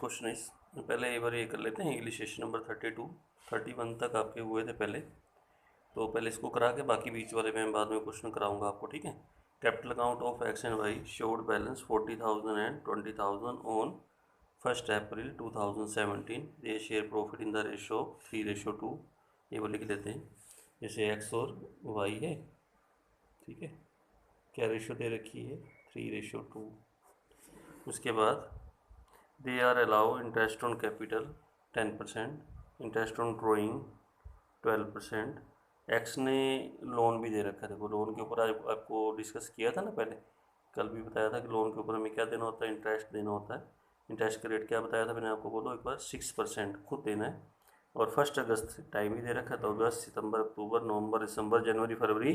Question इस पहले एक बार ये कर लेते हैं। इंग्लिश सेशन नंबर 32 31 तक आपके हुए थे पहले, तो पहले इसको करा के बाकी बीच वाले में बाद में क्वेश्चन कराऊंगा आपको, ठीक है। Capital account of X and Y showed balance 40,000 and 20,000 on 1 April 2017। They share profit in the ratio 3:2। ये वो लिख लेते हैं, जैसे एक्स और वाई है, ठीक है। क्या रेशो दे रखी है? 3:2। उसके बाद they are allow interest on capital 10%, interest on drawing 12%। X ने लोन भी दे रखा है। देखो लोन के ऊपर आपको डिस्कस किया था ना पहले, कल भी बताया था कि लोन के ऊपर हमें क्या देना होता है, इंटरेस्ट देना होता है। इंटरेस्ट का रेट क्या बताया था मैंने आपको, बोलो एक बार, 6% खुद देना है। और 1 अगस्त टाइम ही दे रखा है, तो अगस्त, सितंबर, अक्टूबर, नवंबर, दिसंबर, जनवरी, फरवरी,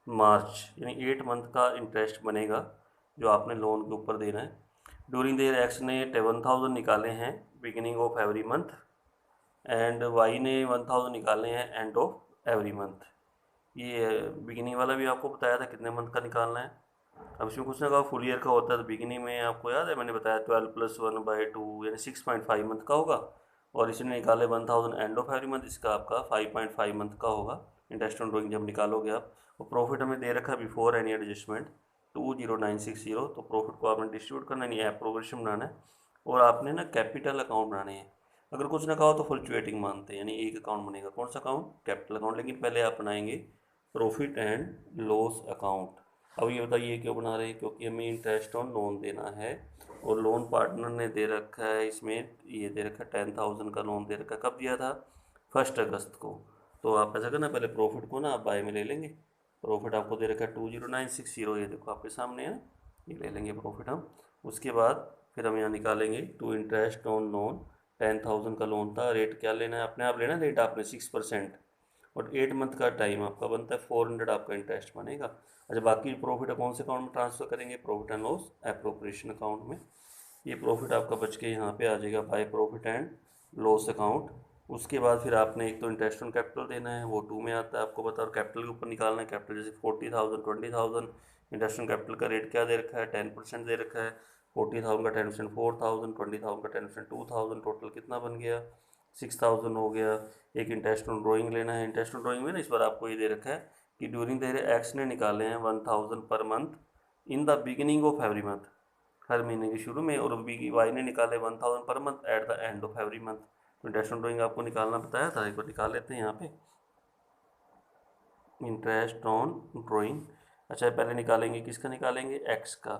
मार्च, यानी 8 मंथ का इंटरेस्ट बनेगा जो आपने लोन के ऊपर देना है। ड्यूरिंग देयर एक्स ने 7,000 निकाले हैं beginning of every month, and Y ने 1,000 निकाले हैं एंड ऑफ एवरी मंथ। ये बिगिनिंग वाला भी आपको बताया था कितने मंथ का निकालना है। अब इसमें कुछ ना कहा फुल ईयर का होता है, तो बिगिनिंग में आपको याद है मैंने बताया 12+1/2 यानी 6.5 मंथ का होगा। और इसने निकाले 1,000 एंड ऑफ एवरी मंथ, इसका आपका 5.5 मंथ का होगा इंटरेस्ट ऑन ड्राइंग जब निकालोगे आप। और प्रॉफिट हमें दे रखा है बिफोर एनी एडजस्टमेंट 20960। तो प्रॉफिट को आपने डिस्ट्रीब्यूट करना नहीं है, प्रोग्रेशन बनाना है। और आपने ना कैपिटल अकाउंट बनाने हैं। अगर कुछ ना कहो तो फ्लक्चुएटिंग मानते हैं, यानी एक अकाउंट बनेगा। कौन सा अकाउंट? Capital account. लेकिन पहले आप बनाएंगे प्रॉफिट एंड लॉस अकाउंट। अब ये बताइए क्यों बना रहे हैं? क्योंकि हमें इंटरेस्ट ऑन लोन देना है, और लोन पार्टनर ने दे रखा है इसमें, ये दे रखा है 10,000 का लोन दे रखा है। कब दिया था? 1 अगस्त को। तो आप ऐसा करना, पहले प्रॉफिट को ना आप बाय में ले लेंगे। प्रॉफिट आपको दे रखा है 20960, ये देखो आपके सामने है, ये ले लेंगे प्रॉफिट हम। उसके बाद फिर हम यहाँ निकालेंगे टू इंटरेस्ट ऑन लोन। 10,000 का लोन था, रेट क्या लेना है? अपने आप लेना रेट आपने 6%। और 8 मंथ का टाइम आपका बनता है, 400 आपका इंटरेस्ट बनेगा। अच्छा, बाकी प्रॉफिट कौन से अकाउंट में ट्रांसफर करेंगे? Profit and loss appropriation account में। ये प्रॉफिट आपका बच के यहाँ पे आ जाएगा by profit and loss account. उसके बाद फिर आपने एक तो इंटरेस्ट ऑन कैपिटल देना है, वो 2 में आता है आपको पता। और कैपिटल के ऊपर निकालना है, कैपिटल जैसे 40,000 20,000। इंटरेस्ट ऑन कैपिटल का रेट क्या दे रखा है? 10% दे रखा है। 40,000 का 10% 4,000, 20,000 का 10% 2,000, टोटल कितना बन गया? 6,000 हो गया। एक इंटरेस्ट ऑन ड्राइंग लेना है। इंटरेस्ट ऑन ड्राइंग में ना इस बार आपको ये दे रखा है कि ड्यूरिंग देयर एक्स ने निकाले हैं 1,000 पर month in the beginning of every month, हर महीने के शुरू में। और वाई ने निकाले 1,000 पर month at the end of every month. तो इंटरेस्ट ऑन ड्राइंग आपको निकालना बताया था, एक बार निकाल लेते हैं यहाँ पे। इंटरेस्ट ऑन ड्राइंग, अच्छा पहले निकालेंगे किसका? निकालेंगे एक्स का।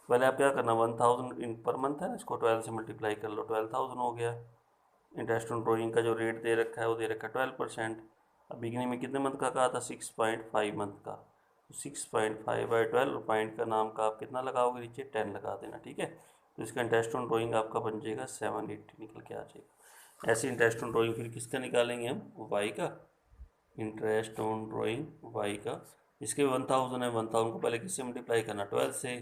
पहले आप क्या करना, 1,000 इन पर मंथ है ना, इसको 12 से मल्टीप्लाई कर लो, 12,000 हो गया। इंटरेस्ट ऑन ड्राइंग का जो रेट दे रखा है वो दे रखा है 12%। अब बिगिनिंग में कितने मंथ का कहा था? 6.5 मंथ का। तो 6.5/12, पॉइंट का नाम का आप कितना लगाओगे नीचे? 10 लगा देना, ठीक है। तो इसका इंटरेस्ट ऑन ड्राइंग आपका बन जाएगा 780 निकल के आ जाएगा। ऐसे इंटरेस्ट ऑन ड्राइंग फिर किसका निकालेंगे हम? वाई का। इंटरेस्ट ऑन ड्राइंग वाई का, इसके 1,000 है, 1,000 को पहले किससे मल्टीप्लाई करना? 12 से।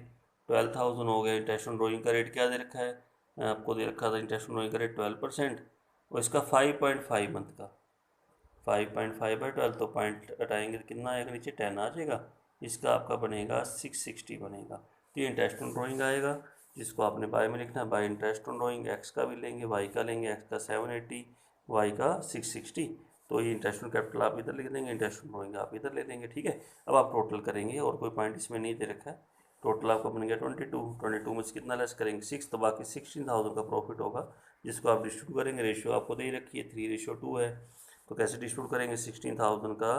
12,000 हो गया। इंटरेस्ट ऑन ड्राइंग का रेट क्या दे रखा है? आपको दे रखा था इंटरेस्ट ऑन ड्राइंग का रेट 12%, और इसका 5.5 मंथ का। 5.5/12, तो पॉइंट हटाएंगे तो कितना आएगा नीचे? 10 आ जाएगा। इसका आपका बनेगा 660 बनेगा। तो ये इंटरेस्ट ऑन ड्राइंग आएगा, जिसको आपने बाय में लिखना है, bye interest on drawing. X का भी लेंगे, वाई का लेंगे, एक्स का 780, वाई का 660। तो ये इंटरेस्ट ऑन कैपिटल आप इधर लिख देंगे, इंटरेस्ट ऑन ड्राइंग आप इधर ले लेंगे, ठीक है। अब आप टोटल करेंगे, और कोई पॉइंट इसमें नहीं दे रखा है। टोटल आपका बन गया 22 में से कितना लेस करेंगे? 6, तो बाकी 16,000 का प्रॉफिट होगा, जिसको आप डिस्ट्रीब्यूट करेंगे। रेशियो आपको दे ही रखी है 3:2 है। तो कैसे डिस्ट्रीब्यूट करेंगे? 16,000 का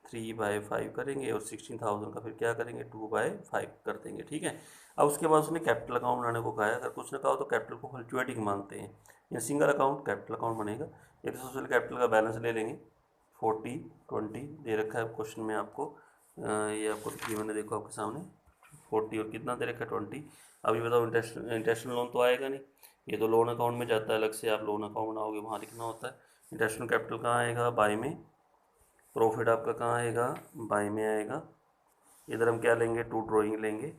3/5 करेंगे, और 16,000 का फिर क्या करेंगे? 2/5 कर देंगे, ठीक है। अब उसके बाद उसने कैपिटल अकाउंट बनाने को कहा है। अगर कुछ ना कहा तो कैपिटल को फ्लक्चुएटिंग मानते हैं, या सिंगल अकाउंट कैपिटल अकाउंट बनेगा। एक तो सबसे कैपिटल का बैलेंस ले लेंगे, 40/20 दे रखा है क्वेश्चन में आपको। ये आपको मैंने देखो आपके सामने 40 और कितना दे रखा है 20। अब ये बताओ, इंटरेस्ट लोन तो आएगा नहीं, ये तो लोन अकाउंट में जाता है, अलग से आप लोन अकाउंट बनाओगे वहाँ लिखना होता है। इंटरेस्ट कैपिटल कहाँ आएगा? बाय में। प्रॉफिट आपका कहाँ आएगा? बाय में आएगा। इधर हम क्या लेंगे? टू ड्राइंग लेंगे।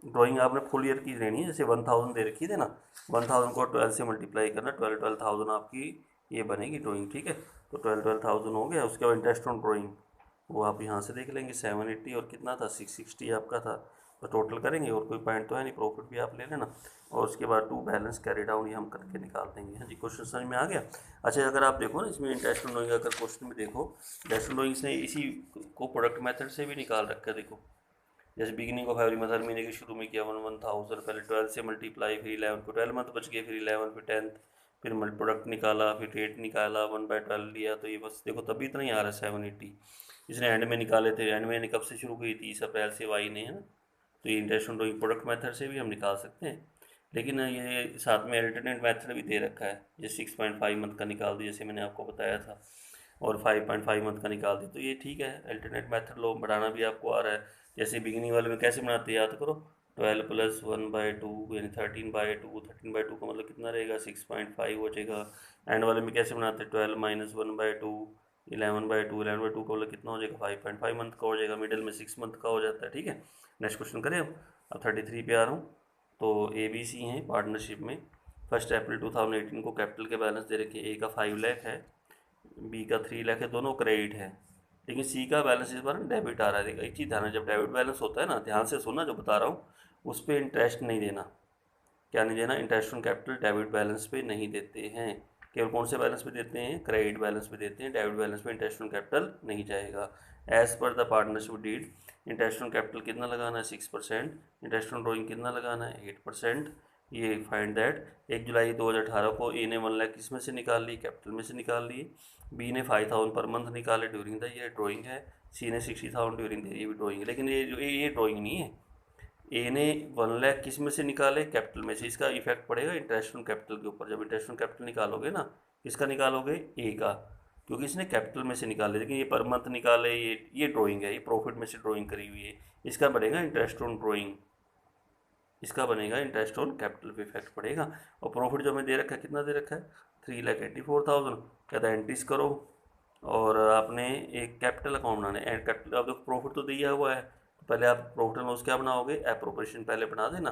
ड्राइंग आपने फुल ईयर की लेनी है, जैसे 1,000 दे रखी थी ना, 1,000 को 12 से मल्टीप्लाई करना, 12,000 आपकी ये बनेगी ड्राइंग, ठीक है। तो 12,000 हो गया। उसके बाद इंटरेस्ट ऑन ड्राइंग वो आप यहाँ से देख लेंगे, 780, और कितना था? 660 आपका था। तो टोटल करेंगे और कोई पॉइंट तो है नहीं, प्रॉफिट भी आप ले लेना, और उसके बाद टू बैलेंस कैरी डाउन ये हम करके निकाल देंगे। हाँ जी, क्वेश्चन समझ में आ गया। अच्छा, अगर आप देखो ना इसमें इंटरेस्ट ऑन डूइंग, अगर क्वेश्चन में देखो इंटरेस्ट ऑन डूइंग से इसी को प्रोडक्ट मेथड से भी निकाल रखा है। देखो जैसे बिगिनिंग ऑफ एवरी मंथ, हर महीने के शुरू में किया 1,000, पहले 12 से मल्टीप्लाई, फिर 11 को 12 मंथ बच गए, फिर 11, फिर 10th, फिर प्रोडक्ट निकाला, फिर रेट निकाला, 1/12 लिया, तो ये बस देखो तभी इतना ही आ रहा है 780। इसने एंड में निकाले थे, एंड में कब से शुरू हुई थी, 30 अप्रैल से वाई ने, है ना। तो ये interest on doing product method से भी हम निकाल सकते हैं, लेकिन ये साथ में अल्टरनेट मेथड भी दे रखा है, जैसे 6.5 मंथ का निकाल दिया जैसे मैंने आपको बताया था, और 5.5 मंथ का निकाल दिया, तो ये ठीक है। अल्टरनेट मेथड लो बढ़ाना भी आपको आ रहा है। जैसे बिगिनिंग वाले में कैसे बनाते हैं याद करो, 12 प्लस 1/2 यानी 13/2, 13/2 का मतलब कितना रहेगा 6.5 हो जाएगा। एंड वाले में कैसे बनाते हैं, 12 माइनस 1/2, 11/2, 11/2 का मतलब कितना हो जाएगा 5.5 मंथ का हो जाएगा, मिडिल में 6 मंथ का हो जाता है। ठीक है, नेक्स्ट क्वेश्चन करें अब 33 पे आ रहा हूँ। तो ए बी सी हैं पार्टनरशिप में, 1 अप्रैल 2018 को कैपिटल के बैलेंस दे रखे, ए का 5 लाख है, बी का 3 लाख है, दोनों क्रेडिट है, लेकिन सी का बैलेंस इस बार डेबिट आ रहा है। देखो एक चीज़ ध्यान है, जब डेबिट बैलेंस होता है ना, ध्यान से सुनना जो बता रहा हूँ, उस पर इंटरेस्ट नहीं देना। क्या नहीं देना, interest on capital debit balance पे नहीं देते हैं। केवल कौन से बैलेंस पे देते हैं, क्रेडिट बैलेंस पे देते हैं, डेबिट बैलेंस पे इंटरेस्ट ऑन कैपिटल नहीं जाएगा। As per the partnership deed, interest on capital कितना लगाना है 6%, इंटरेस्ट ऑन ड्रॉइंग कितना लगाना है 8%। ये फाइंड दैट 1 जुलाई 2018 को ए ने 1 लाख किस में से निकाल ली, कैपिटल में से निकाल ली, बी ने 5,000 पर मंथ निकाले ड्यूरिंग द ईयर, ड्रॉइंग है, सी ने 60,000 ड्यूरिंग द ईयर, ये भी ड्रॉइंग है, लेकिन ये ड्रॉइंग नहीं है। ए ने 1 लाख किस में से निकाले, कैपिटल में से, इसका इफेक्ट पड़ेगा इंटरेस्ट ऑन कैपिटल के ऊपर। जब इंटरेस्ट ऑन कैपिटल निकालोगे ना, किसका निकालोगे, ए का, क्योंकि इसने कैपिटल में से निकाले, लेकिन ये पर मंथ निकाले, ये ड्रॉइंग है, ये प्रॉफिट में से ड्रॉइंग करी हुई है, इसका बनेगा इंटरेस्ट ऑन ड्रॉइंग, इसका बनेगा इंटरेस्ट ऑन कैपिटल पे इफेक्ट पड़ेगा। और प्रॉफिट जो हमें दे रखा है, कितना दे रखा है 3,84,000, कहता है एंट्रीज करो, और आपने एक कैपिटल अकाउंट बनाना है, एंड कैपिटल, अब देखो प्रॉफिट तो दिया हुआ है, तो पहले आप प्रॉफिट एंड लॉस क्या बनाओगे, एप्रोप्रिएशन पहले बना देना,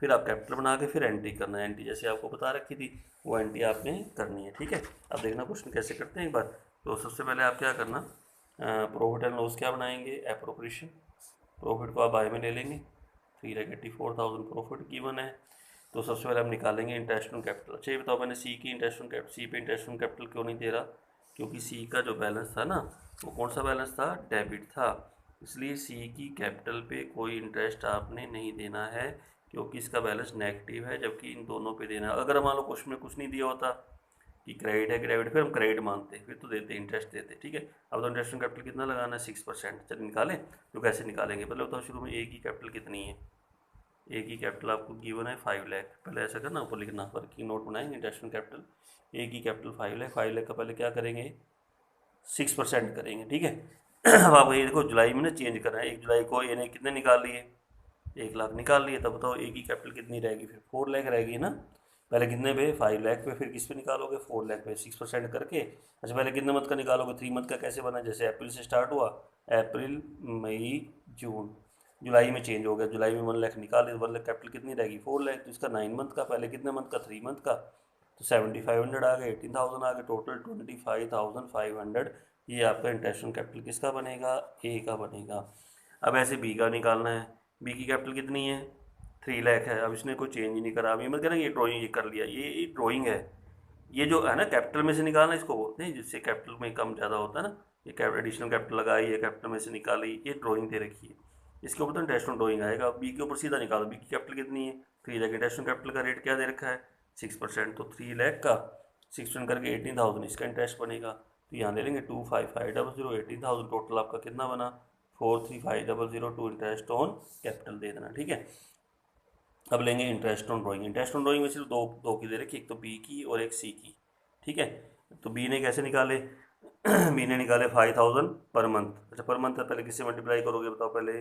फिर आप कैपिटल बना के फिर एंट्री करना है, एंट्री जैसे आपको बता रखी थी वो एंट्री आपने करनी है। ठीक है, अब देखना क्वेश्चन कैसे करते हैं एक बार। तो सबसे पहले आप क्या करना, प्रॉफिट एंड लॉस क्या बनाएंगे, एप्रोप्रिएशन, प्रॉफिट को आप बाय में ले लेंगे, 3,84,000 प्रॉफिट गिवन है। तो सबसे पहले हम निकालेंगे इंटरेस्ट ऑन कैपिटल। अच्छा ये बताओ, मैंने सी की इंटरेस्ट ऑन कैपिटल, सी पे इंटरेस्ट ऑन कैपिटल क्यों नहीं दे रहा, क्योंकि सी का जो बैलेंस था ना, वो कौन सा बैलेंस था, डेबिट था, इसलिए सी की कैपिटल पे कोई इंटरेस्ट आपने नहीं देना है, क्योंकि इसका बैलेंस नेगेटिव है, जबकि इन दोनों पे देना है। अगर मान लो क्वेश्चन में कुछ नहीं दिया होता कि क्रेडिट है क्रेडिट, फिर हम क्रेडिट मानते, फिर तो देते इंटरेस्ट देते। ठीक है, अब तो इंटरेस्ट ऑन कैपिटल कितना लगाना है 6%, चलिए निकालें। तो कैसे निकालेंगे, पहले बताओ शुरू में ए की कैपिटल कितनी है, ए की कैपिटल आपको गिवन है 5 लाख, पहले ऐसा करना, ऊपर लिखना, वर्किंग नोट बनाएंगे इंटरेस्ट ऑन कैपिटल, ए की कैपिटल 5 लाख, 5 लाख का पहले क्या करेंगे 6% करेंगे। ठीक है, अब आप ये देखो जुलाई में ना चेंज कर रहे हैं, 1 जुलाई को ए ने कितने निकाल लिए, 1 लाख निकाल लिए, तब बताओ ए की कैपिटल कितनी रहेगी, फिर 4 लाख रहेगी ना। पहले कितने पे 5 लाख पे, फिर किस पे निकालोगे 4 लाख पे, 6% करके। अच्छा पहले कितने मंथ का निकालोगे, 3 मंथ का कैसे बना, जैसे अप्रैल से स्टार्ट हुआ, अप्रैल मई जून, जुलाई में चेंज हो गया, जुलाई में 1 लाख निकाल, 1 लाख कैपिटल कितनी रहेगी 4 लाख, तो इसका 9 मंथ का, पहले कितने मंथ का 3 मंथ का, तो 7,500 आ गए, 18,000 आ गए, टोटल 25,500। ये आपका इंटरेस्ट ऑन कैपिटल किसका बनेगा, ए का बनेगा। अब ऐसे बी का निकालना है, बी की कैपिटल कितनी है 3 लाख है, अब इसने कोई चेंज ही नहीं करा, अब ये मत कहना ये ड्राइंग ये कर लिया, ये ड्राइंग है, ये जो है ना कैपिटल में से निकालना इसको बोलते हैं, जिससे कैपिटल में कम ज़्यादा होता है ना, ये एडिशनल कैपिटल लगाई, ये कैपिटल में से निकाली, ये ड्राइंग दे रखी है, इसके ऊपर तो इंटरेस्ट ऑन ड्राइंग आएगा। बी के ऊपर सीधा निकालो, बी की कैपिटल कितनी है 3 लाख, इंटरेस्ट ऑन कैपिटल का रेट क्या दे रखा है 6%, तो 3 लाख का 6% करके 18,000 इसका इंटरेस्ट बनेगा, तो यहाँ ले लेंगे 25,500, 18,000 टोटल आपका कितना बना 43,500 टू इंटरेस्ट ऑन कैपिटल दे देना। ठीक है, अब लेंगे interest on drawing, interest on drawing में सिर्फ दो की दे रखी, एक तो बी की और एक सी की। ठीक है, तो बी ने कैसे निकाले बी ने निकाले 5,000 पर मंथ। अच्छा पर मंथ है, पहले किससे मल्टीप्लाई करोगे बताओ, पहले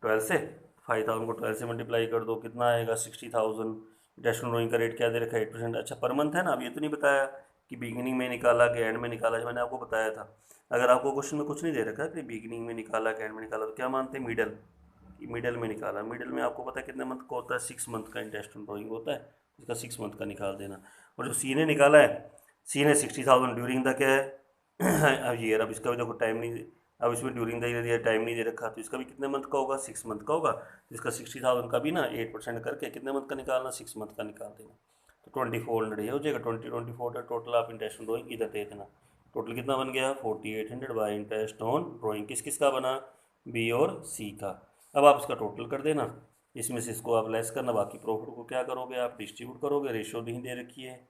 12 से, 5,000 को 12 से मल्टीप्लाई कर दो, कितना आएगा 60,000। इंटरेस्ट ऑन ड्राइंग का रेट क्या दे रखा है 8%। अच्छा पर मंथ है ना, अब ये तो नहीं बताया कि बिगिनिंग में निकाला कि एंड में निकाला, जो मैंने आपको बताया था। अगर आपको क्वेश्चन में कुछ नहीं दे रखा है कि बिगिनिंग में निकाला कि एंड में निकाला, तो क्या मानते हैं मिडल, मिडल में निकाला, मिडल में आपको पता है कितने मंथ का होता है 6 मंथ का इंटरेस्ट ऑन ड्राइंग होता है, इसका 6 मंथ का निकाल देना। और जो सी ने निकाला है, सी ने 60,000 ड्यूरिंग द क्या है ईयर, अब इसका भी देखो टाइम नहीं अब इसमें ड्यूरिंग द ईयर टाइम नहीं दे रखा, तो इसका भी कितने मंथ का होगा, 6 मंथ का होगा। तो इसका 60,000 का भी ना 8% करके कितने मंथ का निकालना, 6 मंथ का निकाल देना। तो 2400 ये हो जाएगा, 2400 टोटल आप इंटरेस्ट ऑन ड्रॉइंग इधर दे देना। टोटल कितना बन गया, 4800 बाई इंटरेस्ट ऑन ड्रॉइंग। किस किस का बना, बी और सी का। अब आप इसका टोटल कर देना, इसमें से इसको आप लेस करना, बाकी प्रॉफिट को क्या करोगे, आप डिस्ट्रीब्यूट करोगे। रेशियो नहीं दे रखी है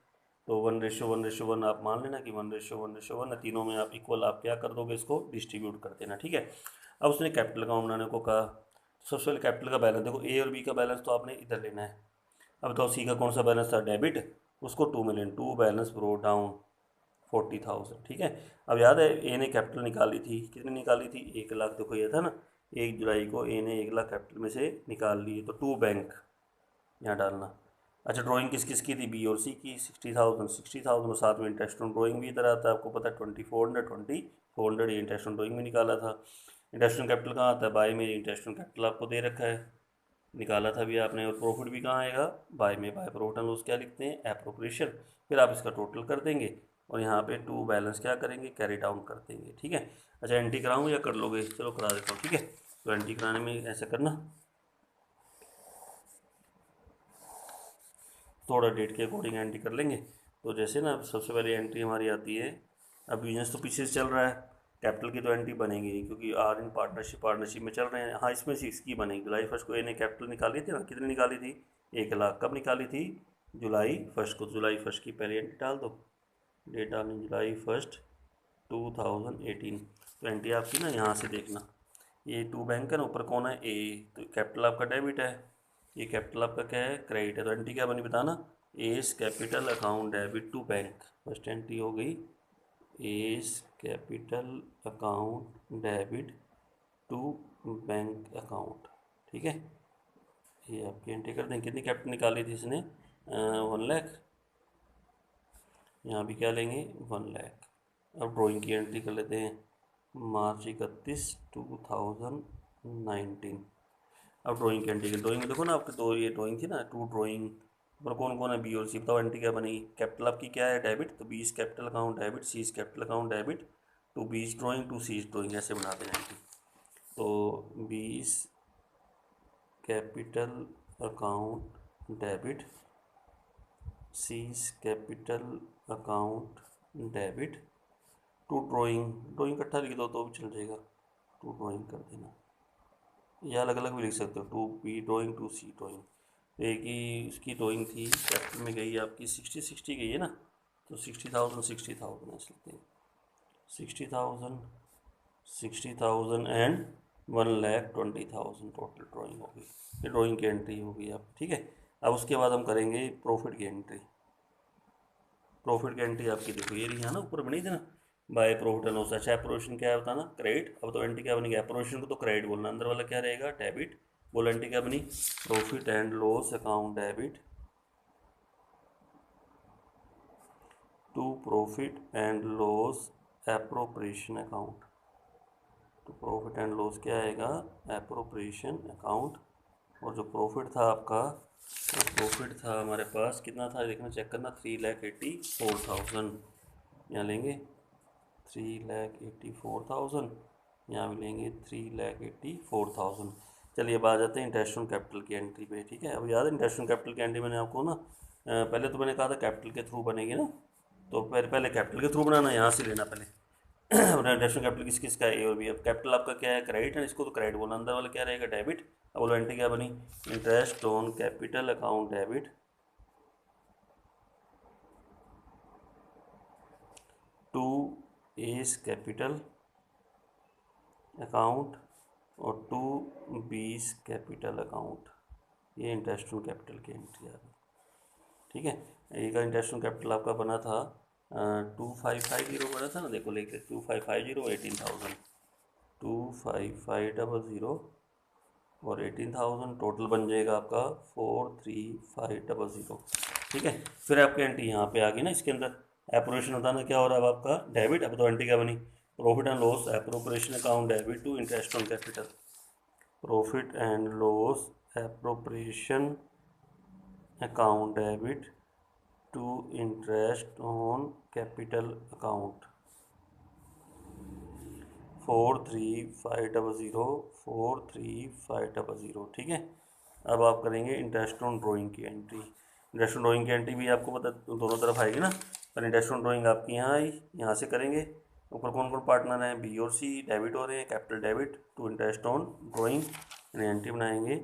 तो 1:1:1 आप मान लेना कि 1:1:1 है, तीनों में आप इक्वल आप क्या कर दोगे, इसको डिस्ट्रीब्यूट कर देना, ठीक है। अब उसने कैपिटल अकाउंट बनाने को कहा, सबसे पहले कैपिटल का बैलेंस देखो, ए और बी का बैलेंस तो आपने इधर लेना है। अब बताओ सी का कौन सा बैलेंस था, डेबिट, उसको 2 million, to balance brought down 40,000, ठीक है। अब याद है ए ने कैपिटल निकाली थी, कितनी निकाली थी, 1 लाख। देखो ये था ना, 1 जुलाई को ए ने 1 लाख कैपिटल में से निकाल लिए, तो टू बैंक यहाँ डालना। अच्छा ड्राइंग किस किस की थी, बी और सी की, 60,000 और साथ में इंटरेस्ट ऑन ड्राइंग भी इधर आता है, आपको पता है 2400 ये इंटरेस्ट ऑन ड्राइंग में निकाला था। इंटरेस्ट ऑन कैपिटल कहाँ आता है, बाय में इंटरेस्ट ऑन कैपिटल आपको दे रखा है, निकाला था भी आपने। और प्रॉफिट भी कहाँ आएगा, बाय में, बाय प्रॉफिट एंड लॉस क्या लिखते हैं, एप्रोप्रिएशन। फिर आप इसका टोटल कर देंगे और यहाँ पे टू बैलेंस क्या करेंगे, कैरी डाउन कर देंगे, ठीक है। अच्छा एंट्री कराऊँ या कर लोगे, चलो करा देता हूँ, ठीक है। तो एंट्री कराने में ऐसा करना, थोड़ा डेट के अकॉर्डिंग एंट्री कर लेंगे। तो जैसे ना सबसे पहले एंट्री हमारी आती है, अब बिजनेस तो पीछे से चल रहा है, कैपिटल की तो एंट्री बनेगी नहीं क्योंकि आर इन पार्टनरशिप में चल रहे हैं। हाँ इसमें से इसकी बनेगी, जुलाई 1 को ए ने कैपिटल निकाली थी ना, कितनी निकाली थी, 1 लाख। कब निकाली थी, जुलाई 1 को। जुलाई 1 की पहले एंट्री डाल दो, डेट डालनी जुलाई 1, 2018। तो एंट्री आपकी ना यहाँ से देखना, ये टू बैंक है ना, ऊपर कौन है, ए, तो कैपिटल आपका डेबिट है, ये कैपिटल आपका क्या है, क्रेडिट है। तो एंट्री क्या बनी बताना, A's capital account debit to bank. First entry हो गई, A's capital account debit to bank account, ठीक है। ये आपकी एंट्री कर दें। कितनी कैपिटल निकाली थी इसने, 1 लाख, यहाँ भी क्या लेंगे, 1 लाख। अब ड्राइंग की एंट्री कर लेते हैं, मार्च 31, 2019। अब ड्राइंग की एंट्री, ड्राइंग में देखो ना आपके दो ये ड्राइंग थी ना, टू ड्राइंग पर कौन कौन है, बी और सी। बताओ एंट्री क्या बनेगी, कैपिटल आपकी क्या है, डेबिट, तो B is capital account debit, C is capital account debit to B is drawing to C is drawing, ऐसे बनाते हैं एंट्री। तो B is capital account debit, C is capital account debit to drawing, drawing इकट्ठा लिख दो तो भी चल जाएगा, टू ड्राइंग कर देना, या अलग अलग भी लिख सकते हो, to B drawing to C drawing. एक ही इसकी ड्राइंग थी, कैपिटल में गई आपकी 60 गई है ना, तो 60,000 ऐसे लिखते हैं, 60,000 एंड 1,20,000 टोटल ड्राइंग होगी। ये ड्राइंग की एंट्री होगी आप, ठीक है। अब उसके बाद हम करेंगे प्रॉफिट की एंट्री। प्रॉफिट की एंट्री आपकी देखो ये रही है ना, ऊपर बनी थी ना, बाय प्रॉफिट एंड लॉस। अच्छा अप्रोवेशन क्या है बताना, क्रेडिट। अब तो एंट्री क्या बनेगी, अप्रोवेशन को तो क्रेडिट बोलना, अंदर वाला क्या रहेगा, डेबिट। बोलो एंट्री क्या बनी, profit and loss account debit to profit and loss appropriation account. तो प्रॉफिट एंड लॉस क्या आएगा, एप्रोप्रिएशन अकाउंट। और जो प्रॉफिट था आपका, तो प्रॉफिट था हमारे पास कितना था, देखना चेक करना, 3,84,000 यहाँ लेंगे, 3,84,000 यहाँ भी लेंगे, 3,84,000। चलिए अब आ जाते हैं इंटरेस्ट ऑन कैपिटल की एंट्री पे, ठीक है। अब याद है इंटरेस्ट ऑन कैपिटल की एंट्री मैंने आपको ना पहले तो मैंने कहा था कैपिटल के थ्रू बनेगी ना, तो पहले कैपिटल के थ्रू बनाना, यहाँ से लेना पहले। इंटरेस्ट ऑन कैपिटल किस किस का है, ए और बी। अब कैपिटल आपका क्या है, क्रेडिट है, इसको तो क्रेडिट बोलना, अंदर वाला क्या रहेगा, डेबिट। अब बोलो एंट्री क्या बनी, interest on capital account debit to A's capital account और टू बीस कैपिटल अकाउंट। ये इंटरेस्ट ऑन कैपिटल की एंट्री आ गई, ठीक है। ये का इंटरेस्ट ऑन कैपिटल आपका बना था 2550 बना था ना, देखो लेके 2550 18,000, 2550 और 18,000 टोटल बन जाएगा आपका 43,500, ठीक है। फिर आपकी एंट्री यहाँ पे आ गई ना, इसके अंदर एप्रोप्रिएशन बताना क्या हो रहा है अब आपका, डेबिट। अब तो एंट्री क्या बनी, profit and loss appropriation account debit to interest on capital, profit and loss appropriation account debit to interest on capital account 43,500 43,500, ठीक है। अब आप करेंगे इंटरेस्ट ऑन ड्राइंग की एंट्री। इंटरेस्ट ऑन ड्राइंग की एंट्री भी आपको पता दोनों तरफ आएगी ना, पर इंटरेस्ट ऑन ड्राइंग आपकी यहाँ आई, यहाँ से करेंगे। ऊपर कौन कौन पार्टनर हैं, बी और सी डेबिट हो रहे हैं, capital debit to interest on drawing, यानी एंट्री बनाएंगे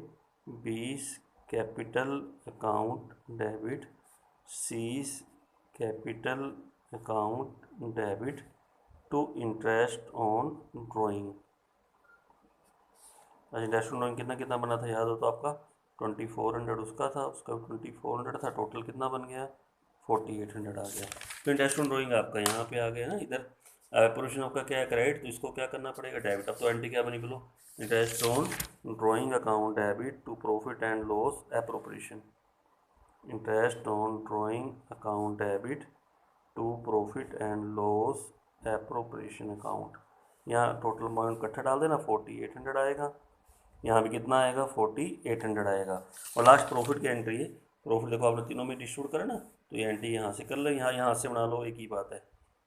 20 capital account debit, C's capital account debit to interest on drawing. Interest on drawing कितना कितना बना था याद हो तो आपका 2400 उसका था, उसका 2400 था, टोटल कितना बन गया 4800 आ गया। तो इंटरेस्ट ऑन ड्राइंग आपका यहाँ पे आ गया ना इधर। पोर्शन आपका क्या है क्रेडिट, तो इसको क्या करना पड़ेगा डेबिट। अब तो एंट्री क्या बनी बोलो, interest on drawing account debit to profit and loss appropriation. Interest on drawing account debit to profit and loss appropriation account. यहाँ टोटल अमाउंट इकट्ठा डाल देना 4800 आएगा, यहाँ भी कितना आएगा 4800 आएगा। और लास्ट प्रॉफिट की एंट्री है, प्रॉफिट देखो आपने तीनों में डिस्ट्रीब्यूट करा ना, तो ये एंट्री यहाँ से कर लो, यहाँ से बना लो, एक ही बात है।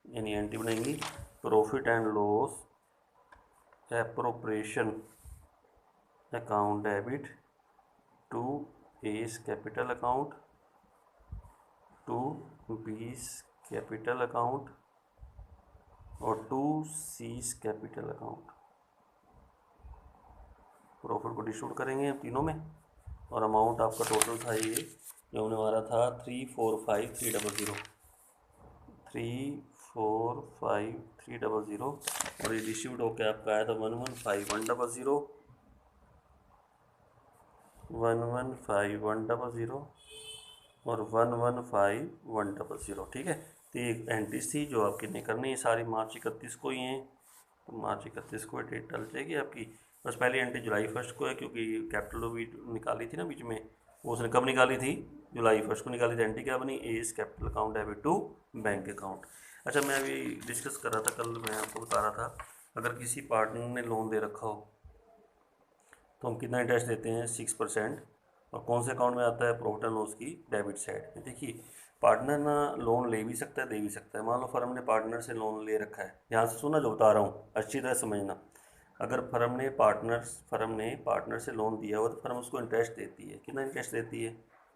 यानी एंट्री बनेगी profit and loss appropriation account debit to A's capital account to B's capital account और to C's capital account. Profit को डिस्ट्रीब्यूट करेंगे हम तीनों में, और अमाउंट आपका टोटल था ये जो हमने हमारा था 345,300 345,300, और ये डिस्ट्रीब्यूट होकर आपका आया था 115,100 115,100 और 115,100, ठीक है। तो ये एंट्रीज थी जो आपकी नहीं करनी है, सारी मार्च 31 को ही हैं, तो मार्च 31 को डेट डल जाएगी आपकी। बस पहली एंट्री जुलाई 1 को है, क्योंकि कैपिटल भी निकाली थी ना बीच में, वो उसने कब निकाली थी, जुलाई 1 को निकाली थी। एंट्री क्या बनी, A's capital account debit to bank account. अच्छा, मैं अभी डिस्कस कर रहा था कल, मैं आपको बता रहा था अगर किसी पार्टनर ने लोन दे रखा हो तो हम कितना इंटरेस्ट देते हैं 6%, और कौन से अकाउंट में आता है, प्रॉफिट एंड लॉस की डेबिट साइड में। देखिए पार्टनर ना लोन ले भी सकता है दे भी सकता है। मान लो फर्म ने पार्टनर से लोन ले रखा है, यहाँ से सुना जो बता रहा हूँ अच्छी तरह समझना। अगर फर्म ने पार्टनर से लोन दिया हो तो फर्म उसको इंटरेस्ट देती है, कितना इंटरेस्ट देती है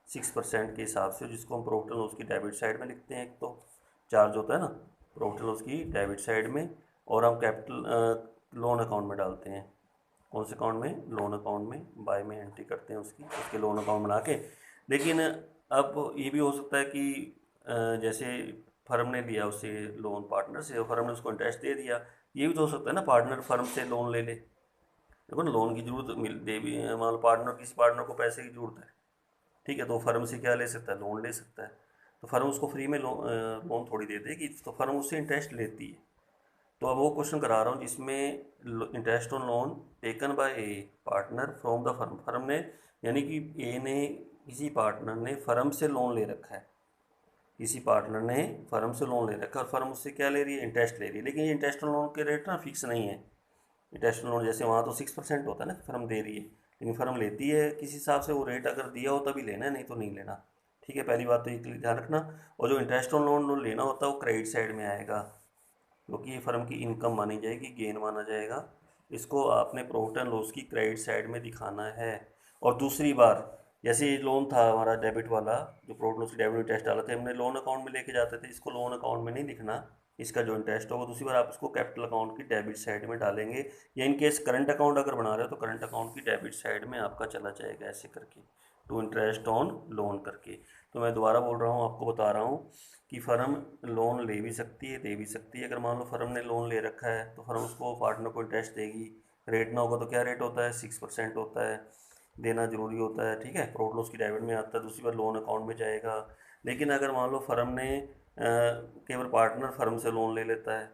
6% के हिसाब से, जिसको हम प्रॉफिट एंड लॉस की डेबिट साइड में लिखते हैं। एक तो चार्ज होता है ना प्रॉफिट एंड लॉस की डेबिट साइड में, और हम कैपिटल लोन अकाउंट में डालते हैं। कौन से अकाउंट में, लोन अकाउंट में, बाय में एंट्री करते हैं उसके लोन अकाउंट बना के। लेकिन अब ये भी हो सकता है कि जैसे फर्म ने लिया उससे लोन पार्टनर से, और फर्म ने उसको इंटरेस्ट दे दिया, ये भी तो हो सकता है ना पार्टनर फर्म से लोन ले ले। देखो ना लोन की जरूरत मिल दे भी, मान लो किसी पार्टनर को पैसे की जरूरत है, ठीक है, तो फर्म से क्या ले सकता है, लोन ले सकता है। तो फर्म उसको फ्री में लोन थोड़ी दे देगी, तो फर्म उससे इंटरेस्ट लेती है। तो अब वो क्वेश्चन करा रहा हूँ जिसमें interest on loan taken by A partner from the firm. Firm ने, यानी कि ए ने, किसी पार्टनर ने फर्म से लोन ले रखा है, किसी पार्टनर ने फर्म से लोन ले रखा है, और फर्म उससे क्या ले रही है, इंटरेस्ट ले रही है। लेकिन ये इंटरेस्ट ऑन लोन के रेट ना फिक्स नहीं है। इंटरेस्ट ऑन लोन जैसे वहाँ तो 6% होता है ना, फर्म दे रही है, लेकिन फर्म लेती है किस हिसाब से, वो रेट अगर दिया हो तभी लेना है, नहीं तो नहीं लेना, ठीक है। पहली बात तो ये ध्यान रखना। और जो इंटरेस्ट ऑन लोन लेना होता है वो क्रेडिट साइड में आएगा, क्योंकि ये फर्म की इनकम मानी जाएगी, गेन माना जाएगा। इसको आपने प्रॉफिट एंड लॉस की क्रेडिट साइड में दिखाना है। और दूसरी बार जैसे ये लोन था हमारा डेबिट वाला, जो प्रॉफिट लॉस की डेबिट इंटरेस्ट डाला था हमने, लोन अकाउंट में लेके जाते थे, इसको लोन अकाउंट में नहीं लिखना, इसका जो इंटरेस्ट होगा दूसरी बार आप इसको कैपिटल अकाउंट की डेबिट साइड में डालेंगे, या इन केस करंट अकाउंट अगर बना रहे हो तो करंट अकाउंट की डेबिट साइड में आपका चला जाएगा, ऐसे करके टू इंटरेस्ट ऑन लोन करके। तो मैं दोबारा बोल रहा हूँ, आपको बता रहा हूँ कि फ़र्म लोन ले भी सकती है दे भी सकती है। अगर मान लो फर्म ने लोन ले रखा है तो फर्म उसको पार्टनर को इंटरेस्ट देगी। रेट ना होगा तो क्या रेट होता है, 6% होता है, देना जरूरी होता है, ठीक है। प्रॉफिट लॉस की डेबिट में आता है, दूसरी बार लोन अकाउंट में जाएगा। लेकिन अगर मान लो फर्म ने केवल पार्टनर फर्म से लोन ले लेता है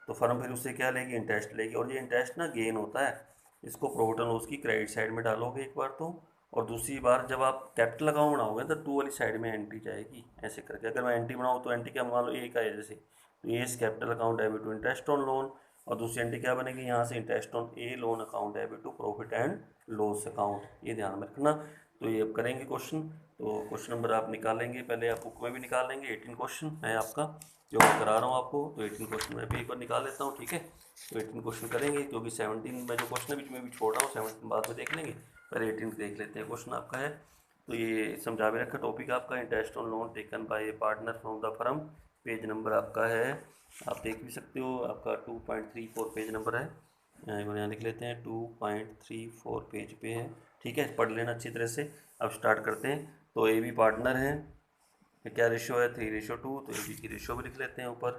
तो फर्म फिर उससे क्या लेगी, इंटरेस्ट लेगी, और ये इंटरेस्ट ना गेन होता है। इसको प्रॉफिट एंड लॉस की क्रेडिट साइड में डालोगे एक बार तो, और दूसरी बार जब आप कैपिटल अकाउंट बनाओगे तो टू वाली साइड में एंट्री जाएगी, ऐसे करके। अगर मैं एंट्री बनाऊँ तो एंट्री क्या, मान लो एक है जैसे, तो ये capital account debit to interest on loan, और दूसरी एंट्री क्या बनेगी यहाँ से, interest on A loan account debit to profit and loss account. ये ध्यान में रखना। तो ये अब करेंगे क्वेश्चन। तो क्वेश्चन नंबर आप निकालेंगे, पहले आप बुक में भी निकाल लेंगे। 18 क्वेश्चन है आपका जो मैं करा रहा हूँ आपको, तो 18 क्वेश्चन मैं भी एक बार निकाल लेता हूँ, ठीक है। तो 18 क्वेश्चन करेंगे, क्योंकि 17 में जो क्वेश्चन है बीच में भी छोड़ रहा हूँ, 17 बाद में देख लेंगे, पहले 18 देख लेते हैं। क्वेश्चन आपका है, तो ये समझा भी रखा टॉपिक आपका, interest on loan taken by A partner from the firm. Page number आपका है, आप देख भी सकते हो, आपका 2.34 पेज नंबर है। यहाँ लिख लेते हैं 2.34 पेज पे है, ठीक है। पढ़ लेना अच्छी तरह से। अब स्टार्ट करते हैं। तो ए बी पार्टनर है, क्या रेशियो है 3:2, तो ए बी की रेशियो भी लिख लेते हैं ऊपर।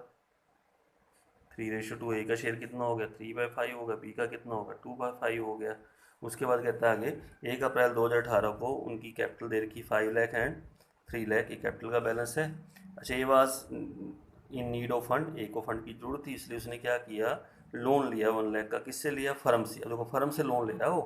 3:2, ए का शेयर कितना हो गया 3/5 होगा, बी का कितना होगा 2/5 हो गया। उसके बाद कहता है आगे 1 अप्रैल 2018 को उनकी कैपिटल दे रखी 5 लाख एंड 3 लाख, ये कैपिटल का बैलेंस है। अच्छा, ये was in need of fund, A को फंड की जरूरत थी, इसलिए उसने क्या किया, लोन लिया 1 लाख का। किससे लिया, फर्म से। अब देखो फर्म से लोन ले रहा है वो,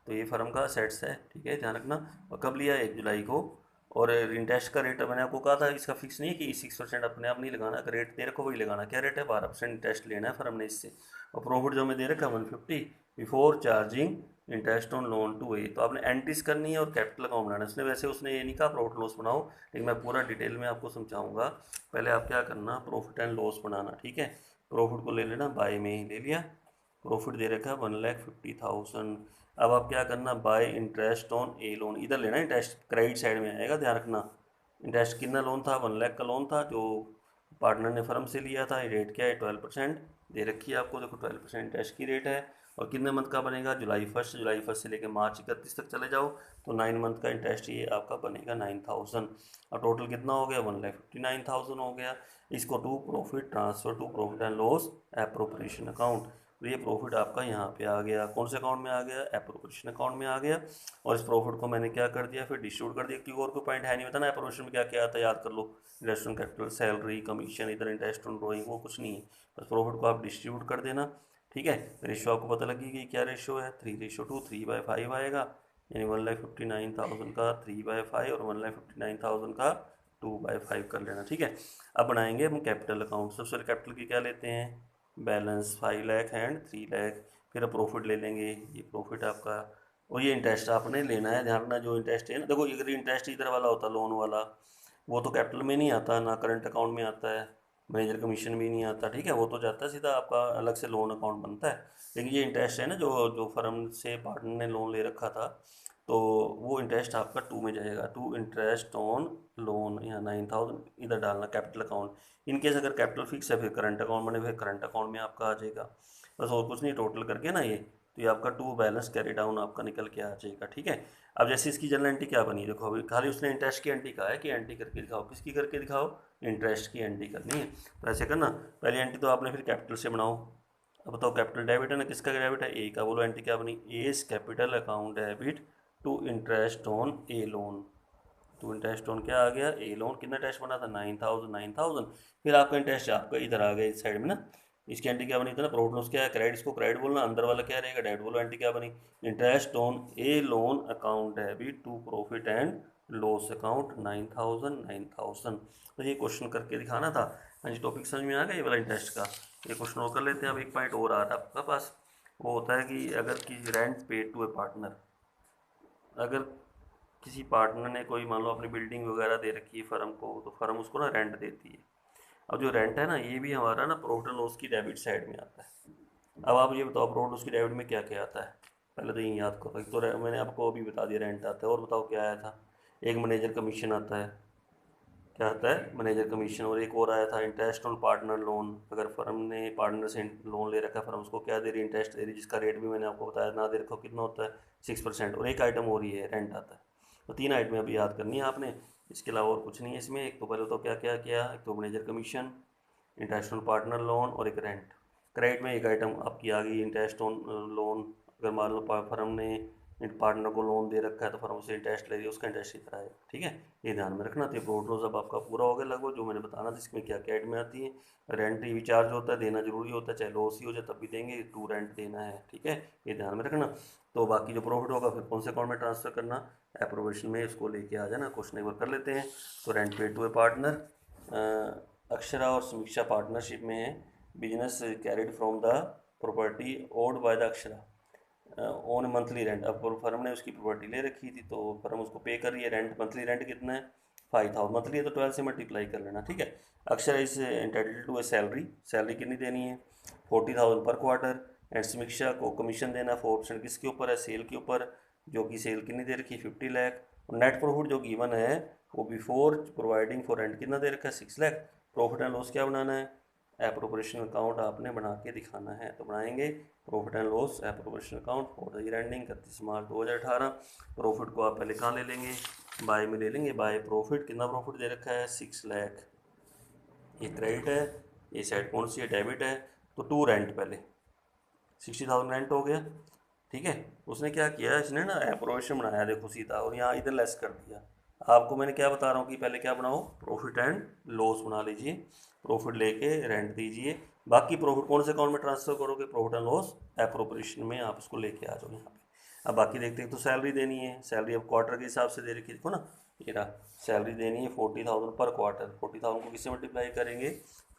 तो ये फर्म का सेट्स है, ठीक है, ध्यान रखना। और कब लिया, 1 जुलाई को। और इंटरेस्ट का रेट मैंने आपको कहा था इसका फिक्स नहीं है कि 6% अपने आप नहीं लगाना, अगर रेट दे रखो वही लगाना। क्या रेट है, 12% इंटरेस्ट लेना है फर्म ने इससे। और प्रॉफिट जो हमें दे रखा है 150 before charging interest on loan to A. तो आपने एंट्रीज करनी है और कैपिटल अकाउंट बनाना है। उसने वैसे उसने ये नहीं कहा प्रॉफिट लॉस बनाओ, लेकिन मैं पूरा डिटेल में आपको समझाऊंगा। पहले आप क्या करना, प्रॉफिट एंड लॉस बनाना, ठीक है। प्रॉफिट को ले लेना, बाय में ही ले लिया। प्रॉफिट दे रखा है 1,50,000। अब आप क्या करना, bye interest on A loan, इधर लेना इंटरेस्ट, क्रेडिट साइड में आएगा, ध्यान रखना। इंटरेस्ट कितना लोन था, 1 लाख का लोन था जो पार्टनर ने फर्म से लिया था। रेट क्या है, 12% दे रखी है आपको, देखो 12% इंटरेस्ट की रेट है। और कितने मंथ का बनेगा, जुलाई 1 से लेकर मार्च 31 तक चले जाओ, तो 9 मंथ का इंटरेस्ट ये आपका बनेगा 9,000। और टोटल कितना हो गया, 1,59,000 हो गया। इसको to profit transfer to profit and loss appropriation account. तो ये प्रॉफिट आपका यहाँ पे आ गया, कौन से अकाउंट में आ गया, एप्रोप्रिएशन अकाउंट में आ गया। और इस प्रॉफिट को मैंने क्या कर दिया, फिर डिस्ट्रीब्यूट कर दिया, क्योंकि और कोई पॉइंट है नहीं बताना एप्रोप्रिएशन में क्या क्या आता है, याद कर लो। Interest on capital, salary, commission, इधर इंटरेस्ट ऑन ड्रॉइंग, वो कुछ नहीं है। बस प्रॉफिट को आप डिस्ट्रीब्यूट कर देना, ठीक है। रेशियो आपको पता लगी कि क्या रेशियो है, 3:2, 3/5 आएगा। यानी 1,59,000 का 3/5 और 1,59,000 का 2/5 कर लेना, ठीक है। अब बनाएंगे हम कैपिटल अकाउंट। सबसे कैपिटल की क्या लेते हैं, बैलेंस 5 लाख एंड 3 लाख। फिर प्रॉफिट ले लेंगे, ये प्रॉफिट आपका। और ये इंटरेस्ट आपने लेना है, ध्यान रखना। जो इंटरेस्ट है ना, देखो अगर इंटरेस्ट इधर वाला होता लोन वाला, वो तो कैपिटल में नहीं आता ना, करंट अकाउंट में आता है, मैनेजर कमीशन भी नहीं आता, ठीक है। वो तो जाता है सीधा आपका, अलग से लोन अकाउंट बनता है। लेकिन ये इंटरेस्ट है ना, जो जो फर्म से पार्टनर ने लोन ले रखा था, तो वो इंटरेस्ट आपका 2 में जाएगा, टू इंटरेस्ट ऑन लोन। यहाँ 9,000 इधर डालना कैपिटल अकाउंट। इनकेस अगर कैपिटल फिक्स है फिर करंट अकाउंट बने, फिर करंट अकाउंट में आपका आ जाएगा। बस और कुछ नहीं, टोटल करके ना ये, तो ये आपका टू बैलेंस कैरी डाउन आपका निकल के आ जाएगा, ठीक है। अब जैसे इसकी जनरल एंट्री क्या बनी, देखो अभी खाली उसने इंटरेस्ट की एंट्री कहा है कि एंट्री करके दिखाओ, किसकी करके दिखाओ, इंटरेस्ट की एंट्री करनी है। तो ऐसे करना, पहली एंट्री तो आपने फिर कैपिटल से बनाओ। अब बताओ कैपिटल डेबिट है ना, किसका डेबिट है, ए का। बोलो एंट्री क्या बनी, A's capital account debit to interest on A loan. तो इंटरेस्ट ऑन क्या आ गया, ए लोन। कितना इंटरेस्ट बना था, 9,000। फिर आपका इंटरेस्ट आपका इधर आ गया इस साइड में ना। इसकी एंट्री क्या बनी थी ना, प्रॉफिट लॉस क्या है, क्रेडिट, इसको क्रेडिट बोलना, अंदर वाला क्या रहेगा, डेबिट बोलो। एंट्री क्या बनी, interest on A loan account debit to profit and loss account 9,000। तो ये क्वेश्चन करके दिखाना था। हाँ जी, टॉपिक समझ में आ गया ये वाला इंटरेस्ट का। ये क्वेश्चन और कर लेते हैं। अब एक पॉइंट और आ रहा है आपका पास, वो होता है कि अगर कि rent paid to a partner, अगर किसी पार्टनर ने कोई मान लो अपनी बिल्डिंग वगैरह दे रखी है फर्म को, तो फर्म उसको ना रेंट देती है। अब जो रेंट है ना, ये भी हमारा ना प्रॉफिट एंड लॉस की डेबिट साइड में आता है। अब आप ये बताओ प्रॉफिट लॉस की डेबिट में क्या क्या आता है, पहले तो ये याद करो। एक तो मैंने आपको अभी बता दिया रेंट आता है, और बताओ क्या आया था, एक मैनेजर कमीशन आता है, क्या आता है, मैनेजर कमीशन। और एक और आया था इंटरेस्ट ऑन पार्टनर लोन, अगर फर्म ने पार्टनर से लोन ले रखा है, फर्म उसको क्या दे रही है, इंटरेस्ट दे रही है, जिसका रेट भी मैंने आपको बताया ना दे रखा कितना होता है, 6%। और एक आइटम हो रही है, रेंट आता है। तो 3 आइटम अभी याद करनी है आपने, इसके अलावा और कुछ नहीं है इसमें। एक तो पहले तो क्या क्या किया, एक तो manager commission, interest on partner loan और एक रेंट। क्रेडिट में एक आइटम आपकी आ गई, इंटरेस्ट ऑन लोन। अगर मान लो फर्म ने पार्टनर को लोन दे रखा है, तो फर्म उसे इंटरेस्ट ले रही है, उसका इंटरेस्ट इतना है, ठीक है। ये ध्यान में रखना। तो ये प्रॉफिट लॉस अब आपका पूरा हो गया लगभग, जो मैंने बताना था इसमें क्या क्या आइटम आती है। रेंट भी चार्ज होता है, देना जरूरी होता है, चाहे लॉस ही हो जाए तब भी देंगे, टू रेंट देना है, ठीक है। ये ध्यान में रखना। तो बाकी जो प्रॉफिट होगा फिर कौन से अकाउंट में ट्रांसफर करना, एप्रोवेशन में इसको लेके आ जाना। क्वेश्चन एक बार कर लेते हैं। तो rent paid to a partner, Akshara और समीक्षा पार्टनरशिप में है। Business carried from the property old by the Akshara. On monthly rent. अब फर्म ने उसकी प्रॉपर्टी ले रखी थी तो फर्म उसको पे कर रही है रेंट। मंथली रेंट कितना है? 5000 मंथली है तो 12 से मल्टीप्लाई कर लेना, ठीक है। Akshar is entitle to a salary, salary कितनी देनी है? 40,000 पर क्वार्टर। एंड समीक्षा को कमीशन देना 4% किसके ऊपर है? सेल के ऊपर, जो कि सेल कितनी दे रखी है? 50 लाख। और नेट प्रॉफिट जो गिवन है वो बिफोर प्रोवाइडिंग फॉर रेंट कितना दे रखा है? 6 लाख। प्रॉफिट एंड लॉस क्या बनाना है? एप्रोप्रिएशन अकाउंट आपने बना के दिखाना है, तो बनाएंगे profit and loss appropriation account for the year ending 31 March 2018। Profit को आप पहले कहाँ ले लेंगे? बाय में ले लेंगे। बाय प्रॉफिट, कितना प्रॉफिट दे रखा है? 6 लाख। ये क्रेडिट है, ये साइड कौन सी है? डेबिट है। तो टू रेंट, पहले 60,000 रेंट हो गया, ठीक है। उसने क्या किया, इसने ना एप्रोप्रिएशन बनाया देखो सीधा, और यहाँ इधर लेस कर दिया। आपको मैंने क्या बता रहा हूँ कि पहले क्या बनाओ? प्रॉफिट एंड लॉस बना लीजिए, प्रॉफिट लेके रेंट दीजिए, बाकी प्रॉफिट कौन से अकाउंट में ट्रांसफर करोगे? प्रॉफिट एंड लॉस एप्रोप्रिएशन में आप उसको लेके आ जाओ यहाँ पे। अब बाकी देखते हैं, तो सैलरी देनी है, सैलरी अब क्वार्टर के हिसाब से दे रखी है, देखो ना, ये रहा सैलरी देनी है 40,000 पर क्वार्टर। 40,000 को किससे मल्टीप्लाई करेंगे?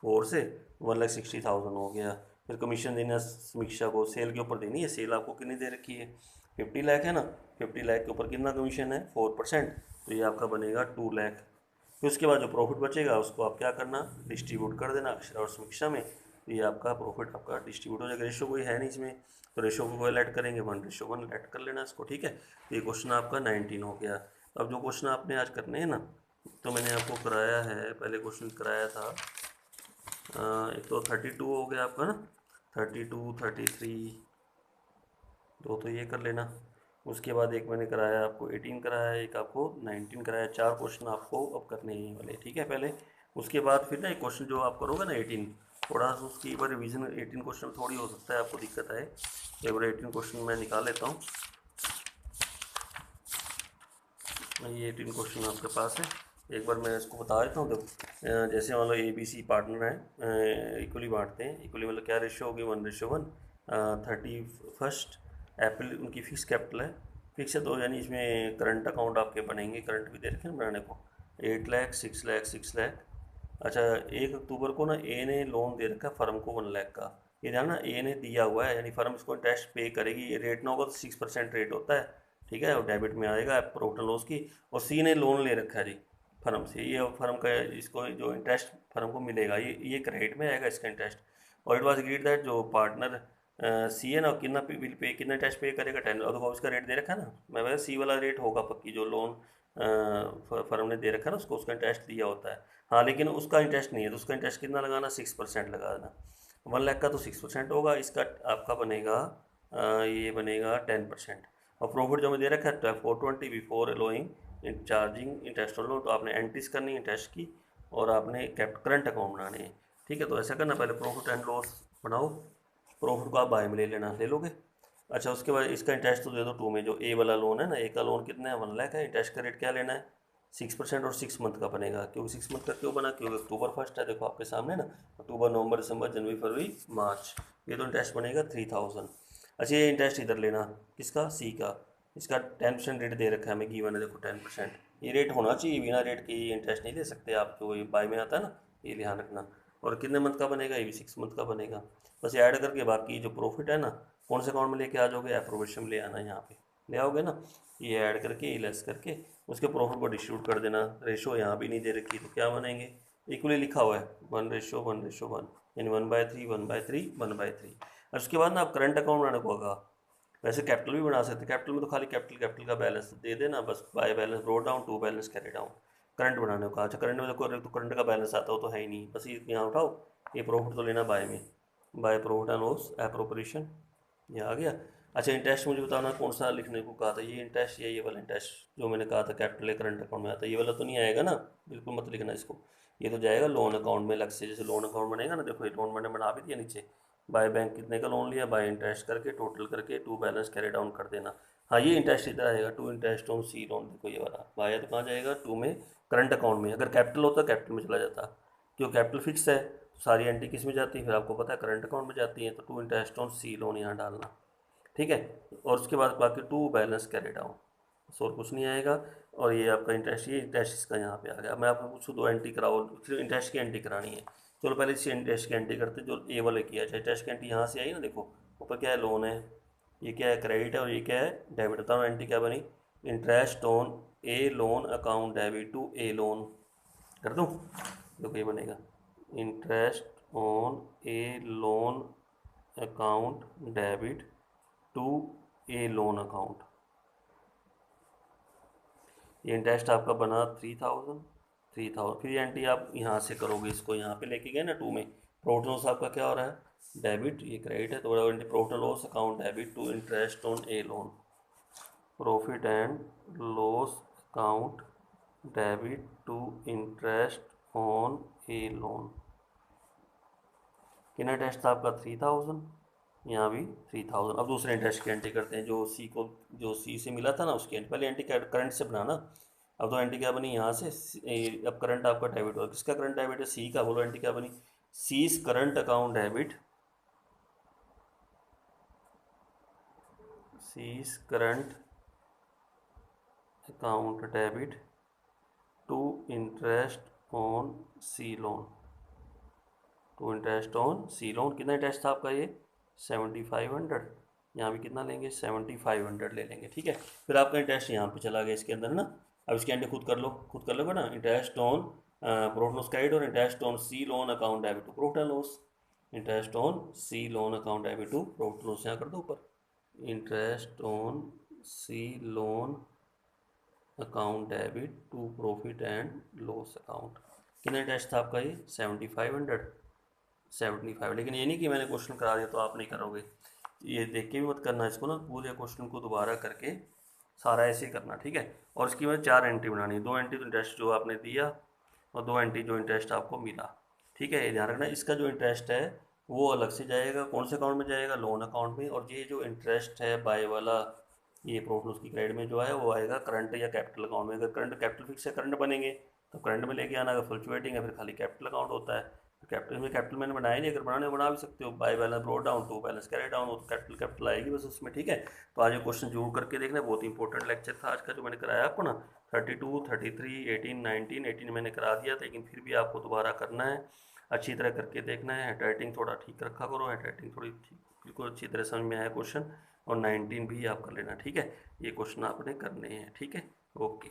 4 से। 1,60,000 हो गया। फिर कमीशन देना समीक्षा को, सेल के ऊपर देनी है, सेल आपको कितनी दे रखी है? 50 लाख है ना। 50 लाख के ऊपर कितना कमीशन है? 4%, तो ये आपका बनेगा 2 लाख। फिर उसके बाद जो प्रॉफिट बचेगा उसको आप क्या करना? डिस्ट्रीब्यूट कर देना अक्षर और समीक्षा में, तो ये आपका प्रॉफिट आपका डिस्ट्रीब्यूट हो जाएगा। रेशो कोई है नहीं इसमें, तो रेशो को ऐड करेंगे 1:1 ऐड कर लेना इसको, ठीक है। तो ये क्वेश्चन आपका 19 हो गया। अब जो क्वेश्चन आपने आज करने हैं ना, तो मैंने आपको कराया है, पहले क्वेश्चन कराया था एक तो 32 हो गया आपका ना, 32, 33, दो तो ये कर लेना। उसके बाद एक मैंने कराया आपको 18 कराया, एक आपको 19 कराया। 4 क्वेश्चन आपको अब करने ही वाले, ठीक है पहले। उसके बाद फिर ना एक क्वेश्चन जो आप करोगे ना 18, थोड़ा सा उसकी एक बार रिविजन 18 क्वेश्चन थोड़ी हो सकता है आपको दिक्कत आए। एक बार 18 क्वेश्चन मैं निकाल लेता हूँ। ये 18 क्वेश्चन आपके पास है, एक बार मैं इसको बता देता हूँ। देखो जैसे मान लो ABC पार्टनर है, इक्वली बांटते हैं। इक्वली मतलब क्या रेशियो होगी? 1:1। 31 अप्रैल उनकी फिक्स कैपिटल है, फिक्स है, तो यानी इसमें करंट अकाउंट आपके बनेंगे, करंट भी दे रखे हैं बनाने को। 8 लाख, 6 लाख, 6 लाख। अच्छा, 1 अक्टूबर को ना ए ने लोन दे रखा है फर्म को 1 लाख का। ये ध्यान ना, ए ने दिया हुआ है, यानी फर्म इसको इंटरेस्ट पे करेगी। ये रेट ना होगा तो 6% रेट होता है, ठीक है, और डेबिट में आएगा प्रॉफिट एंड लॉस की। और सी ने लोन ले रखा है जी फर्म से, ये फर्म का इसको जो इंटरेस्ट फर्म को मिलेगा ये क्रेडिट में आएगा इसका इंटरेस्ट। और इट वॉज एग्रीड दैट जो पार्टनर सी है ना, कितना विल पे, कितना इंटरेस्ट पे करेगा? 10। और तो उसका रेट दे रखा है ना, मैं वैसे सी वाला रेट होगा पक्की, जो लोन फर्म ने दे रखा है ना उसको, उसका इंटरेस्ट दिया होता है। हाँ, लेकिन उसका इंटरेस्ट नहीं है, तो उसका इंटरेस्ट कितना लगाना? 6% लगा देना। 1 लाख का तो 6% होगा, इसका आपका बनेगा ये बनेगा 10%। और प्रॉफिट जो मैं दे रखा है 420 before allowing in charging interest on loan, तो आपने एंट्रीज करनी है इंटरेस्ट की, और आपने कैप्ट करंट अकाउंट बनाने हैं, ठीक है। तो ऐसा करना, पहले प्रॉफिट एंड लॉस बनाओ, प्रॉफिट को आप बाय में ले लेना, ले लोगे। अच्छा, उसके बाद इसका इंटरेस्ट तो दे दो 2 में, जो ए वाला लोन है ना, ए का लोन कितना है? 1 लाख है। इंटरेस्ट का रेट क्या लेना है? 6%, और 6 मंथ का बनेगा। क्योंकि 6 मंथ का क्यों बना? क्योंकि अक्टूबर फर्स्ट है, देखो आपके सामने ना, अक्टूबर, नवंबर, दिसंबर, जनवरी, फरवरी, मार्च, ये तो इंटरेस्ट बनेगा 3000। अच्छा, ये इंटरेस्ट इधर लेना, किसका? सी का। इसका 10% रेट दे रखा है हमें, गिवन है देखो 10%। ये रेट होना चाहिए, बिना रेट के ये इंटरेस्ट नहीं ले सकते आप, जो ये बाय में आता है ना, ये ध्यान रखना। और कितने मंथ का बनेगा? ये भी 6 मंथ का बनेगा। बस ऐड करके बाकी जो प्रॉफिट है ना, कौन से अकाउंट में लेके आ जाओगे? एप्रोवेशन में ले आना, यहाँ पे ले आओगे ना, ये ऐड करके, ये लेस करके उसके प्रॉफिट को डिस्ट्रीब्यूट कर देना। रेशो यहाँ भी नहीं दे रखी, तो क्या बनेंगे? इक्वली लिखा हुआ है 1:1:1, यानी 1/3, 1/3, 1/3। और उसके बाद ना आप करंट अकाउंट बनाने को होगा। वैसे कैपिटल भी बना सकते, कैपिटल में तो खाली कैपिटल का बैलेंस दे देना बस, by balance brought down to balance carry down. Current बनाने को, अच्छा करंट में तो करंट का बैलेंस आता हो तो है ही नहीं, बस ये यहाँ उठाओ, ये प्रॉफिट तो लेना बाय में, by profit and loss appropriation, ये आ गया। अच्छा, इंटरेस्ट मुझे बताना कौन सा लिखने को कहा था? ये इंटरेस्ट या ये वाला इंटरेस्ट जो मैंने कहा था कैपिटल करंट अकाउंट में आता है, ये वाला तो नहीं आएगा ना, बिल्कुल मत लिखना इसको। ये तो जाएगा लोन अकाउंट में अलग से, जैसे लोन अकाउंट बनेगा ना, देखो ये लोन मैंने बना भी दिया नीचे, बाय बैंक कितने का लोन लिया, बाय इंटरेस्ट करके टोटल करके टू बैलेंस कैरी डाउन कर देना। हाँ, ये इंटरेस्ट इधर आएगा, to interest on C loan, देखो ये वाला बाय तो कहाँ जाएगा? टू में, करंट अकाउंट में। अगर कैपिटल होता कैपिटल में चला जाता, क्यों कैपिटल फिक्स है, सारी एंट्री किस में जाती है फिर आपको पता है? करंट अकाउंट में जाती है। तो to interest on C loan यहाँ डालना, ठीक है। और उसके बाद बाकी टू बैलेंस कैरी डाउन, और कुछ नहीं आएगा। और ये आपका इंटरेस्ट, ये इंटरेस्ट इसका यहाँ पे आ गया। अब मैं आपको पूछूँ, दो एंट्री कराओ, फिर इंटरेस्ट की एंट्री करानी है। चलो पहले इसी इंटरेस्ट की एंट्री करते, जो ए वाले किया। अच्छा, इंटरेस्ट की एंट्री यहाँ से आई ना, देखो ऊपर क्या है? लोन है, ये क्या है, क्रेडिट है, और ये क्या है, डेबिट। बताओ एंट्री क्या बनी, interest on A loan account debit to A loan. कर दूँ, देखो ये बनेगा interest on A loan account debit to A loan account. ये इंटरेस्ट आपका बना 3000। फिर एंट्री आप यहाँ से करोगे, इसको यहाँ पे लेके गए ना 2 में, प्रॉफिट लॉस आपका क्या हो रहा है, डेबिट, ये क्रेडिट है, तो profit loss account debit to interest on A loan, profit and loss account debit to interest on A loan. कितना इंटरेस्ट था आपका 3000, यहाँ भी 3000। अब दूसरे इंटरेस्ट की एंट्री करते हैं, जो सी से मिला था ना उसकी एंट्री, पहले एंट्री करंट से बनाना। अब तो एंट्री क्या बनी यहाँ से, अब करंट आपका डेबिट होगा, किसका करंट डेबिट है, सी का। बोलो एंट्री क्या बनी, C's current account debit, C's current account debit to interest on C loan, to interest on C loan. कितना इंटरेस्ट था आपका ये 7500, यहाँ भी कितना लेंगे 7500 ले लेंगे, ठीक है। फिर आपका इंटरेस्ट यहाँ पे चला गया इसके अंदर ना। अब इसके एंट्री खुद कर लोगे ना, interest on profit loss credit और interest on C loan account debit to profit and loss, interest on C loan account debit to profit loss, यहाँ कर दो ऊपर, interest on C loan account debit to profit and loss account. कितना interest था आपका ये 75। लेकिन ये नहीं कि मैंने क्वेश्चन करा दिया तो आप नहीं करोगे, ये देख के भी मत करना इसको ना, पूरे क्वेश्चन को दोबारा करके सारा ऐसे ही करना, ठीक है। और इसकी मैं 4 एंट्री बनानी, 2 एंट्री तो इंटरेस्ट जो आपने दिया और 2 एंट्री जो इंटरेस्ट आपको मिला, ठीक है। ये ध्यान रखना, इसका जो इंटरेस्ट है वो अलग से जाएगा, कौन से अकाउंट में जाएगा, लोन अकाउंट में। और ये जो इंटरेस्ट है बाय वाला, ये प्रॉफिट लॉस की क्रेडिट में जो है वो आएगा करंट या कैपिटल अकाउंट में। अगर करंट कैपिटल फिक्स है, करंट बनेंगे तो करंट में लेके आना, अगर फ्लक्चुएटिंग है फिर खाली कैपिटल अकाउंट होता है। कैपिटल मैंने बनाया नहीं, अगर बनाने बना भी सकते हो, by balance brought down to balance carry down हो तो कैपिटल आएगी बस उसमें, ठीक है। तो आज ये क्वेश्चन जरूर करके देखना, बहुत इंपॉर्टेंट लेक्चर था आज का जो मैंने कराया आपको ना। 32, 33, 18, 19 मैंने करा दिया था, लेकिन फिर भी आपको दोबारा करना है, अच्छी तरह करके देखना है। हैंड राइटिंग थोड़ा ठीक रखा करो, हैंड राइटिंग थोड़ी ठीक, बिल्कुल अच्छी तरह समझ में आया क्वेश्चन। और 19 भी आप कर लेना, ठीक है। ये क्वेश्चन आपने करने हैं, ठीक है, ओके।